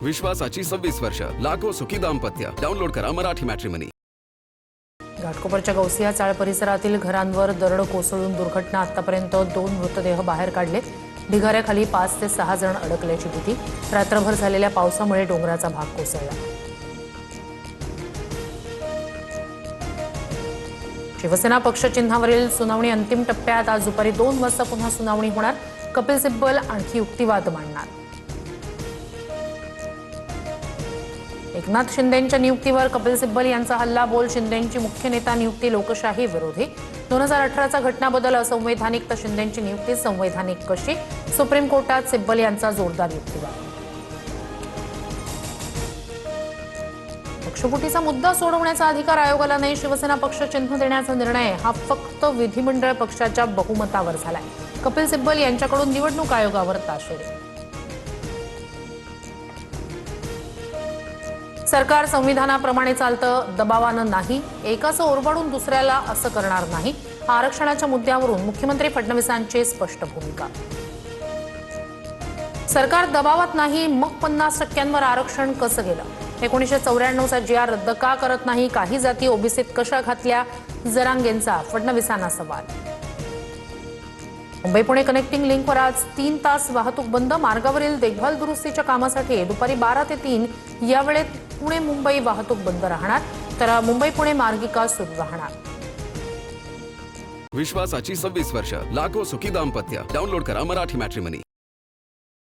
विश्वासाची 26 वर्ष, लाखो सुखी दाम्पत्य. डाउनलोड करा मराठी मॅट्रिमनी. घाटकोपरच्या गौसिया चाळ परिसरातील घरांवर दरड कोसळून दुर्घटना. आतापर्यंत 2 मृतदेह बाहेर काढले. ढिगाऱ्याखाली 5 ते 6 जण अडकल्याची भीती. रात्रभर झालेल्या पावसामुळे डोंगराचा भाग कोसळला. शिवसेना पक्षचिन्हावरील सुनावणी अंतिम टप्प्यात. आज दुपारी 2 वाजता पुन्हा सुनावणी होणार. कपिल सिब्बल आणखी युक्तिवाद मांडणार. एकनाथ शिंदेंच्या नियुक्तीवर कपिल सिब्बल यांचा हल्लाबोल. शिंदेंची मुख्य नेता नियुक्ती लोकशाही विरोधी. 2018चा घटना बदल असंवैधानिक तर शिंदेंची नियुक्ती संवैधानिक कशी? सुप्रीम कोर्टात सिब्बल यांचा जोरदार युक्तिवाद. पक्षफुटीचा मुद्दा सोडवण्याचा अधिकार आयोगाला नाही. शिवसेना पक्ष चिन्ह देण्याचा निर्णय हा फक्त विधिमंडळ पक्षाच्या बहुमतावर झालाय. कपिल सिब्बल यांच्याकडून निवडणूक आयोगावर ताशेरे. सरकार संविधानाप्रमाणे चालतं, दबावानं नाही. एकाचं ओरबाडून दुसऱ्याला असं करणार नाही. आरक्षणाच्या मुद्द्यावरून मुख्यमंत्री फडणवीसांची स्पष्ट भूमिका. सरकार दबावात नाही, मग 50% आरक्षण कसं गेलं? 1994चा GR रद्द का करत नाही? काही जाती ओबीसीत कशा घातल्या? जरांगेंचा फडणवीसांना सवाल. मुंबई पुणे कनेक्टिंग लिंकवर आज 3 तास वाहतूक बंद. मार्गावरील देखभाल दुरुस्तीच्या कामासाठी दुपारी 12 ते 3 या वेळेत पुणे मुंबई वाहतूक बंद राहणार. तर मुंबई पुणे मार्गिका सुरू राहणार. विश्वासाची 26 वर्ष, लाखो सुखी दाम्पत्य. डाउनलोड करा मराठी मॅट्रिमनी.